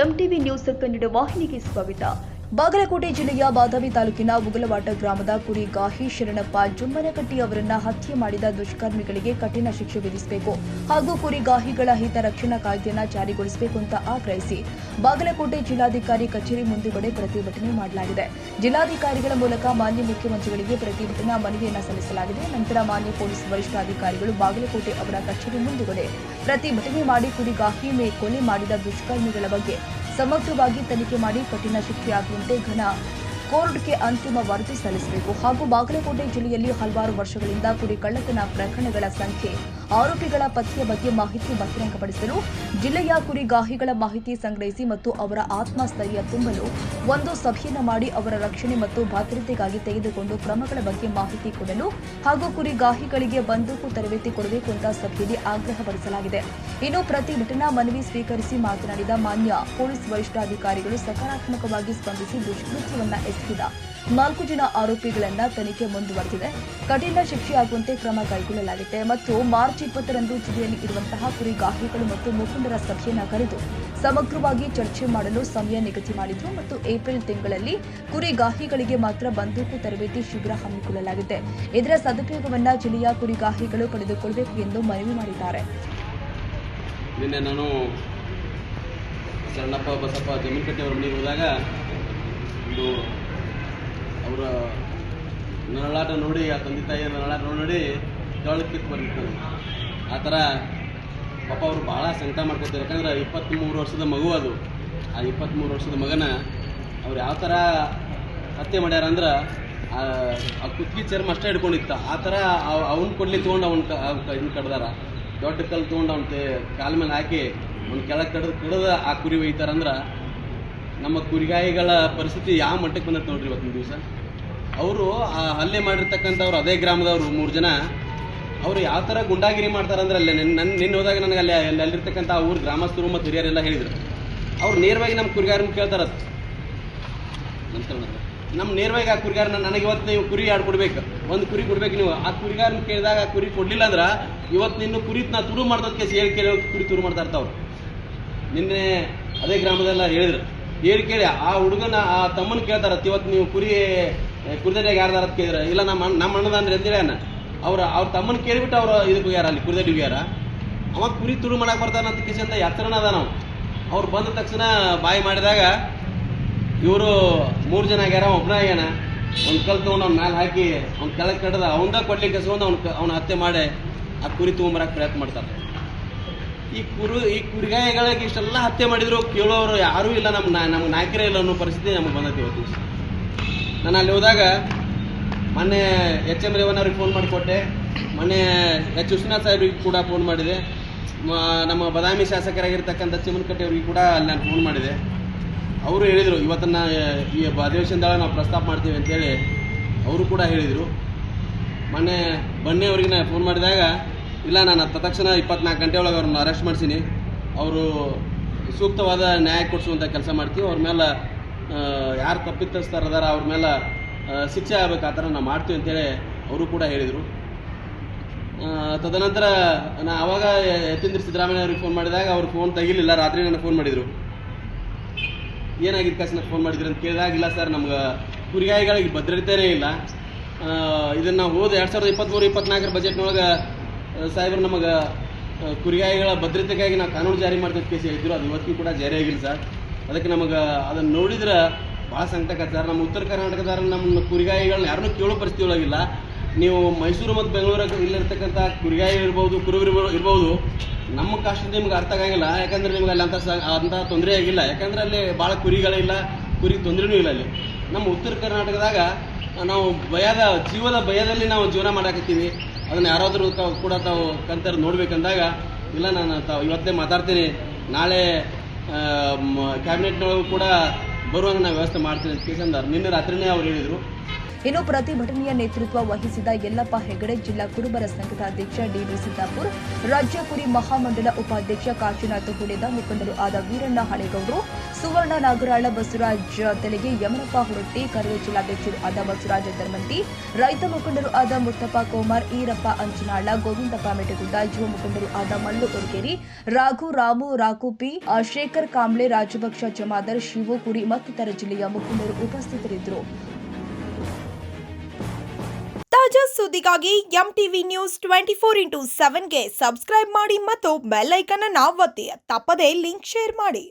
MTV news Kannada ವಾಹಿನಿಗೆ ಸ್ವಾಗತ. ಬಾಗಲಕೋಟೆ ಜಿಲ್ಲೆಯ ಬಾದಾಮಿ ತಾಲೂಕಿನ ಉಗಲವಾಟ ಗ್ರಾಮದ ಕುರಿಗಾಹಿ ಶರಣಪ್ಪ ಜುಮ್ಮನಕಟ್ಟಿ ಅವರನ್ನ ಹತ್ಯೆ ಮಾಡಿದ ದುಷ್ಕರ್ಮಿಗಳಿಗೆ ಕಠಿಣ ಶಿಕ್ಷೆ ವಿಧಿಸಬೇಕು ಹಾಗೂ ಕುರಿಗಾಹಿಗಳ ಹಿತರಕ್ಷಣಾ ಕಾಯ್ದೆಯನ್ನು ಜಾರಿಗೊಳಿಸಬೇಕು ಅಂತ ಆಗ್ರಹಿಸಿ ಬಾಗಲಕೋಟೆ ಜಿಲ್ಲಾಧಿಕಾರಿ ಕಚೇರಿ ಮುಂದುಗಡೆ ಪ್ರತಿಭಟನೆ ಮಾಡಲಾಗಿದೆ. ಜಿಲ್ಲಾಧಿಕಾರಿಗಳ ಮೂಲಕ ಮಾನ್ಯ ಮುಖ್ಯಮಂತ್ರಿಗಳಿಗೆ ಪ್ರತಿಭಟನಾ ಮನವಿಯನ್ನು ಸಲ್ಲಿಸಲಾಗಿದೆ. ನಂತರ ಮಾನ್ಯ ಪೊಲೀಸ್ ವರಿಷ್ಠಾಧಿಕಾರಿಗಳು ಬಾಗಲಕೋಟೆ ಅವರ ಕಚೇರಿ ಮುಂದುಗಡೆ ಪ್ರತಿಭಟನೆ ಮಾಡಿ ಕುರಿಗಾಹಿ ಕೊಲೆ ಮಾಡಿದ ದುಷ್ಕರ್ಮಿಗಳ ಬಗ್ಗೆ ಸಮಗ್ರವಾಗಿ ತನಿಖೆ ಮಾಡಿ ಕಠಿಣ ಶಿಕ್ಷೆಯಾಗುವಂತೆ ಘನ ಕೋರ್ಟ್ಗೆ ಅಂತಿಮ ವರದಿ ಸಲ್ಲಿಸಬೇಕು ಹಾಗೂ ಬಾಗಲಕೋಟೆ ಜಿಲ್ಲೆಯಲ್ಲಿ ಹಲವಾರು ವರ್ಷಗಳಿಂದ ಕುರಿ ಕಳ್ಳತನ ಪ್ರಕರಣಗಳ ಸಂಖ್ಯೆ, ಆರೋಪಿಗಳ ಪತ್ತೆಯ ಬಗ್ಗೆ ಮಾಹಿತಿ ಬಹಿರಂಗಪಡಿಸಲು, ಜಿಲ್ಲೆಯ ಕುರಿಗಾಹಿಗಳ ಮಾಹಿತಿ ಸಂಗ್ರಹಿಸಿ ಮತ್ತು ಅವರ ಆತ್ಮಸ್ಥೈರ್ಯ ತುಂಬಲು ಒಂದು ಸಭೆಯನ್ನು ಮಾಡಿ ಅವರ ರಕ್ಷಣೆ ಮತ್ತು ಭದ್ರತೆಗಾಗಿ ತೆಗೆದುಕೊಂಡು ಕ್ರಮಗಳ ಬಗ್ಗೆ ಮಾಹಿತಿ ಕೊಡಲು ಹಾಗೂ ಕುರಿಗಾಹಿಗಳಿಗೆ ಬಂದೂಕು ತರಬೇತಿ ಕೊಡಬೇಕು ಅಂತ ಸಭೆಯಲ್ಲಿ ಆಗ್ರಹಪಡಿಸಲಾಗಿದೆ. ಇನ್ನು ಪ್ರತಿಭಟನಾ ಮನವಿ ಸ್ವೀಕರಿಸಿ ಮಾತನಾಡಿದ ಮಾನ್ಯ ಪೊಲೀಸ್ ವರಿಷ್ಠಾಧಿಕಾರಿಗಳು ಸಕಾರಾತ್ಮಕವಾಗಿ ಸ್ಪಂದಿಸಿ ದುಷ್ಕೃತ್ಯವನ್ನ ಎಸಗಿದ 4 ಜನ ಆರೋಪಿಗಳನ್ನ ತನಿಖೆ ಮುಂದುವರೆದಿದೆ, ಕಠಿಣ ಶಿಕ್ಷೆಯಾಗುವಂತೆ ಕ್ರಮ ಕೈಗೊಳ್ಳಲಾಗಿದೆ ಮತ್ತು ಮಾರ್ಚ್ 20ರಂದು ಜಿಲ್ಲೆಯಲ್ಲಿ ಇರುವಂತಹ ಕುರಿಗಾಹಿಗಳು ಮತ್ತು ಮುಖಂಡರ ಸಭೆಯನ್ನು ಕರೆದು ಸಮಗ್ರವಾಗಿ ಚರ್ಚೆ ಮಾಡಲು ಸಮಯ ನಿಗದಿ ಮಾಡಿದ್ರು ಮತ್ತು ಏಪ್ರಿಲ್ ತಿಂಗಳಲ್ಲಿ ಕುರಿಗಾಹಿಗಳಿಗೆ ಮಾತ್ರ ಬಂದೂಕು ತರಬೇತಿ ಶಿಬಿರ ಹಮ್ಮಿಕೊಳ್ಳಲಾಗಿದೆ. ಇದರ ಸದುಪಯೋಗವನ್ನ ಜಿಲ್ಲೆಯ ಕುರಿಗಾಹಿಗಳು ಪಡೆದುಕೊಳ್ಳಬೇಕು ಎಂದು ಮನವಿ ಮಾಡಿದ್ದಾರೆ. ನಿನ್ನೆ ನಾನು ಶರಣಪ್ಪ ಬಸಪ್ಪ ಜಮೀನ್ಕಟ್ಟಿ ಅವರ ಮನೆಗೆ ಹೋದಾಗ ಅವರ ನರಳಾಟ ನೋಡಿ, ಆ ತಂದೆ ತಾಯಿಯ ನರಳಾಟ ನೋಡಿ ಕಿತ್ತು ಬರ್ತಾರೆ. ಆ ಥರ ಪಾಪ ಅವರು ಭಾಳ ಸಂಕಟ ಮಾಡ್ಕೊತಾರೆ. ಯಾಕಂದ್ರೆ 23 ವರ್ಷದ ಮಗು ಅದು. ಆ 23 ವರ್ಷದ ಮಗನ ಅವ್ರು ಯಾವ ಥರ ಹತ್ಯೆ ಮಾಡ್ಯಾರ ಅಂದ್ರೆ ಆ ಕುತ್ತಿಗೆ ಚರ್ಮ ಅಷ್ಟೇ ಹಿಡ್ಕೊಂಡಿತ್ತು. ಆ ಥರ ಅವ್ನ ಕೊಡ್ಲಿ ತೊಗೊಂಡು ಇದನ್ನ ಕಡ್ದಾರ. ದೊಡ್ಡ ಕಲ್ಲು ತೊಗೊಂಡು ಅವನ ಕಾಲ ಮೇಲೆ ಹಾಕಿ ಅವ್ನ ಕೆಳಗೆ ಕಡ್ದು ಆ ಕುರಿ ಒಯ್ತಾರಂದ್ರೆ ನಮ್ಮ ಕುರಿಗಾಯಿಗಳ ಪರಿಸ್ಥಿತಿ ಯಾವ ಮಟ್ಟಕ್ಕೆ ಬಂದತ್ತೆ ನೋಡ್ರಿ ಇವತ್ತಿನ ದಿವಸ. ಅವರು ಆ ಹಲ್ಲೆ ಮಾಡಿರ್ತಕ್ಕಂಥವ್ರು ಅದೇ ಗ್ರಾಮದವರು 3 ಜನ. ಅವರು ಯಾವ ಥರ ಗುಂಡಾಗಿರಿ ಮಾಡ್ತಾರಂದ್ರೆ ಅಲ್ಲೇ ನಿನ್ನೆ ಹೋದಾಗ ನನಗೆ ಅಲ್ಲಿರ್ತಕ್ಕಂಥ ಊರು ಗ್ರಾಮಸ್ಥರು ಮತ್ತು ಹಿರಿಯರೆಲ್ಲ ಹೇಳಿದರು. ಅವ್ರು ನೇರವಾಗಿ ನಮ್ಮ ಕುರಿಗಾರನ ಕೇಳ್ತಾರ. ನಮ್ಮ ನೇರವಾಗಿ ಆ ಕುರಿಗಾರನ ನನಗೆ ಇವತ್ತು ನೀವು ಕುರಿ ಆಡ್ಕೊಡ್ಬೇಕು, ಒಂದು ಕುರಿ ಕೊಡ್ಬೇಕು ನೀವು. ಆ ಕುರಿಗಾರನ ಕೇಳಿದಾಗ ಆ ಕುರಿ ಕೊಡ್ಲಿಲ್ಲ ಅಂದ್ರೆ ಇವತ್ತು ನಿನ್ನ ಕುರಿ ನಾ ತುರು ಮಾಡ್ದಕ್ಕೆ ಹೇಳಿ ಕೇಳಿ ಕುರಿ ತುರು ಮಾಡ್ತಾ ಇರ್ತಾವ್ರು. ನಿನ್ನೆ ಅದೇ ಗ್ರಾಮದೆಲ್ಲ ಹೇಳಿದ್ರು. ಕೇಳಿ ಆ ಹುಡುಗನ ಆ ತಮ್ಮನ ಕೇಳ್ತಾರ, ಇವತ್ತು ನೀವು ಕುರಿದಡ್ಡಿಯಾಗ ಯಾರ್ದಾರ ಅಂತ ಕೇಳಿದ್ರೆ, ಇಲ್ಲ ನಮ್ಮ ಅಣ್ಣದಂದ್ರೆ ಅಂತೇಳಿ ಅವ್ರ ತಮ್ಮನ ಕೇಳಿಬಿಟ್ಟು ಅವ್ರು ಇದಕ್ಕೆ ಹೋಗ್ಯಾರ, ಅಲ್ಲಿ ಕುರಿದಡ್ಡಿ ಹೋಗ್ಯಾರ. ಅವಾಗ ಕುರಿ ತುಳು ಮಾಡಕ್ಕೆ ಬರ್ತಾನಂತ ಕಿಸಿ ಅಂತ ಎತ್ತರನ ಅದ. ನಾವು ಅವ್ರು ಬಂದ ತಕ್ಷಣ ಬಾಯಿ ಮಾಡಿದಾಗ ಇವರು 3 ಜನ ಆಗ್ಯಾರ, ಒಬ್ಬನ ಆಗ್ಯಾನ. ಅವ್ನ ಕಲ್ ತೊಗೊಂಡು ಅವ್ನ ಮ್ಯಾಲೆ ಹಾಕಿ ಅವ್ನ ಕೆಳಗೆ ಕಡ್ದ ಅವಂದ ಕೊಡ್ಲಿಕ್ಕೆ ಕಸ್ಕೊಂಡು ಅವ್ನ ಹತ್ಯೆ ಮಾಡಿ ಆ ಕುರಿ ತೊಗೊಂಬರಕ್ಕೆ ಪ್ರಯತ್ನ ಮಾಡ್ತಾರೆ. ಈ ಕುರಿಗಾಯಿಗಳಿಗೆ ಇಷ್ಟೆಲ್ಲ ಹತ್ಯೆ ಮಾಡಿದ್ರು ಕೇಳೋರು ಯಾರೂ ಇಲ್ಲ, ನಮ್ಗೆ ನಾಯಕರೇ ಇಲ್ಲ ಅನ್ನೋ ಪರಿಸ್ಥಿತಿ ನಮಗೆ ಬಂದೈತಿ ಇವತ್ತು. ನಾನು ಅಲ್ಲಿ ಹೋದಾಗ ಮೊನ್ನೆ HM ರೇವಣ್ಣವ್ರಿಗೆ ಫೋನ್ ಮಾಡಿಕೊಟ್ಟೆ, ಮೊನ್ನೆ H. ವಿಶ್ವನಾಥ್ ಸಾಹೇಬ್ರಿಗೆ ಕೂಡ ಫೋನ್ ಮಾಡಿದೆ, ನಮ್ಮ ಬಾದಾಮಿ ಶಾಸಕರಾಗಿರ್ತಕ್ಕಂಥ ಜಮೀನ್ಕಟ್ಟಿ ಅವ್ರಿಗೆ ಕೂಡ ಅಲ್ಲಿ ನಾನು ಫೋನ್ ಮಾಡಿದೆ. ಅವರು ಹೇಳಿದರು ಇವತ್ತನ್ನು ಈ ಅಧಿವೇಶನದಾಗ ನಾವು ಪ್ರಸ್ತಾಪ ಮಾಡ್ತೀವಿ ಅಂತೇಳಿ ಅವರು ಕೂಡ ಹೇಳಿದರು. ಮೊನ್ನೆ ಬನ್ನಿ ಅವ್ರಿಗೆ ನಾನು ಫೋನ್ ಮಾಡಿದಾಗ, ಇಲ್ಲ ನಾನು ತಕ್ಷಣ 24 ಗಂಟೆ ಒಳಗೆ ಅವ್ರನ್ನ ಅರೆಸ್ಟ್ ಮಾಡಿಸೀನಿ, ಅವರು ಸೂಕ್ತವಾದ ನ್ಯಾಯ ಕೊಡಿಸುವಂಥ ಕೆಲಸ ಮಾಡ್ತೀವಿ, ಅವ್ರ ಮೇಲೆ ಯಾರು ತಪ್ಪಿತಸ್ಥರದಾರ ಅವ್ರ ಮೇಲೆ ಶಿಕ್ಷೆ ಆಗಬೇಕು, ಆ ಥರ ನಾವು ಮಾಡ್ತೀವಿ ಅಂತೇಳಿ ಅವರು ಕೂಡ ಹೇಳಿದರು. ತದನಂತರ ಆವಾಗ ಯತೀಂದ್ರ ಸಿದ್ದರಾಮಯ್ಯ ಅವ್ರಿಗೆ ಫೋನ್ ಮಾಡಿದಾಗ ಅವ್ರು ಫೋನ್ ತೆಗಿಲಿಲ್ಲ. ರಾತ್ರಿ ನನಗೆ ಫೋನ್ ಮಾಡಿದರು. ಏನಾಗಿದ್ದು ಕಾಸಿನ ಫೋನ್ ಮಾಡಿದ್ರಿ ಅಂತ ಕೇಳಿದಾಗ, ಇಲ್ಲ ಸರ್ ನಮ್ಗೆ ಕುರಿಗಾಯಿಗಳಿಗೆ ಭದ್ರತೆಯೇ ಇಲ್ಲ, ಇದನ್ನು ನಾವು ಹೋದ 2023-24 ಬಜೆಟ್ನೊಳಗೆ ಸಾಹೇಬರು ನಮಗೆ ಕುರಿಗಾಯಿಗಳ ಭದ್ರತೆಗಾಗಿ ನಾವು ಕಾನೂನು ಜಾರಿ ಮಾಡ್ತಿದ್ದ ಕೇಸ್ ಹೇಳಿದ್ರು. ಅದು ಇವತ್ತಿಗೂ ಕೂಡ ಜಾರಿ ಆಗಿಲ್ಲ ಸರ್. ಅದಕ್ಕೆ ನಮಗೆ ಅದನ್ನು ನೋಡಿದ್ರೆ ಭಾಳ ಸಂಕಟ ಸರ್. ನಮ್ಮ ಉತ್ತರ ಕರ್ನಾಟಕದಾರ ನಮ್ಮ ಕುರಿಗಾಯಿಗಳನ್ನ ಯಾರನ್ನೂ ಕೇಳೋ ಪರಿಸ್ಥಿತಿ ಒಳಗಿಲ್ಲ. ನೀವು ಮೈಸೂರು ಮತ್ತು ಬೆಂಗಳೂರಾಗ ಇಲ್ಲಿರ್ತಕ್ಕಂಥ ಕುರಿಗಾಯಿ ಇರ್ಬೋದು, ಕುರುಬರು ಇರ್ಬೋದು, ನಮ್ಮ ಕಾಸ್ಟ್ ನಿಮ್ಗೆ ಅರ್ಥ ಆಗಂಗಿಲ್ಲ. ಯಾಕಂದ್ರೆ ನಿಮ್ಗೆ ಅಲ್ಲಿ ಅಂಥ ತೊಂದರೆ ಆಗಿಲ್ಲ. ಯಾಕಂದ್ರೆ ಅಲ್ಲಿ ಭಾಳ ಕುರಿಗಳಿಲ್ಲ, ಕುರಿಗೆ ತೊಂದರೆನೂ ಇಲ್ಲ. ಅಲ್ಲಿ ನಮ್ಮ ಉತ್ತರ ಕರ್ನಾಟಕದಾಗ ನಾವು ಜೀವದ ಭಯದಲ್ಲಿ ನಾವು ಜೀವನ ಮಾಡಾಕತ್ತೀವಿ. ಅದನ್ನು ಯಾರಾದರೂ ಕೂಡ ತಾವು ಕಂತರ ನೋಡ್ಬೇಕಂದಾಗ, ಇಲ್ಲ ನಾನು ಇವತ್ತೇ ಮಾತಾಡ್ತೀನಿ, ನಾಳೆ ಕ್ಯಾಬಿನೆಟ್ನೊಳಗೂ ಕೂಡ ಬರುವಂಗೆ ನಾವು ವ್ಯವಸ್ಥೆ ಮಾಡ್ತೀನಿ ಅಂತ ಕೇಸಂದಾರ. ನಿನ್ನೆ ರಾತ್ರಿನೇ ಅವ್ರು ಹೇಳಿದರು. ಇನ್ನು ಪ್ರತಿಭಟನೆಯ ನೇತೃತ್ವ ವಹಿಸಿದ ಯಲ್ಲಪ್ಪ ಹೆಗಡೆ, ಜಿಲ್ಲಾ ಕುರುಬರ ಸಂಘದ ಅಧ್ಯಕ್ಷ ಡಿ.ವಿ. ಸಿದ್ದಾಪುರ್, ರಾಜ್ಯ ಕುರಿ ಮಹಾಮಂಡಲ ಉಪಾಧ್ಯಕ್ಷ ಕಾಶಿನಾಥ ಹುಲಿದ, ಮುಖಂಡರು ಆದ ವೀರಣ್ಣ ಹಳೇಗೌಡರು, ಸುವರ್ಣ ನಾಗರಾಳ, ಬಸವರಾಜ ತೆಲಗಿ, ಯಮನಪ್ಪ ಹೊರಟ್ಟಿ, ಕರವೇ ಜಿಲ್ಲಾಧ್ಯಕ್ಷರು ಆದ ಬಸವರಾಜ ಧರ್ಮಂತಿ, ರೈತ ಮುಖಂಡರು ಆದ ಮುತ್ತಪ್ಪ ಕೋಮಾರ್, ಈರಪ್ಪ ಅಂಚನಾಳ, ಗೋವಿಂದಪ್ಪ ಮೆಟಗುಡ್ಡ, ಯುವ ಮುಖಂಡರು ಆದ ಮಲ್ಲು ಉರ್ಗೇರಿ, ರಾಘು, ರಾಮು, ರಾಕುಪಿ, ಶೇಖರ್ ಕಾಂಬ್ಳೆ, ರಾಜಭಕ್ಷ ಜಮಾದರ್, ಶಿವು ಕುರಿ ಮತ್ತಿತರ ಜಿಲ್ಲೆಯ ಮುಖಂಡರು ಉಪಸ್ಥಿತರಿದ್ದರು. ತಾಜಾ ಸುದ್ದಿಗಾಗಿ ಎಂಟಿವಿ ನ್ಯೂಸ್ 24x7ಗೆ ಸಬ್ಸ್ಕ್ರೈಬ್ ಮಾಡಿ ಮತ್ತು ಬೆಲ್ ಐಕಾನ್ ಅನ್ನು ಒತ್ತಿ. ತಪ್ಪದೇ ಲಿಂಕ್ ಶೇರ್ ಮಾಡಿ.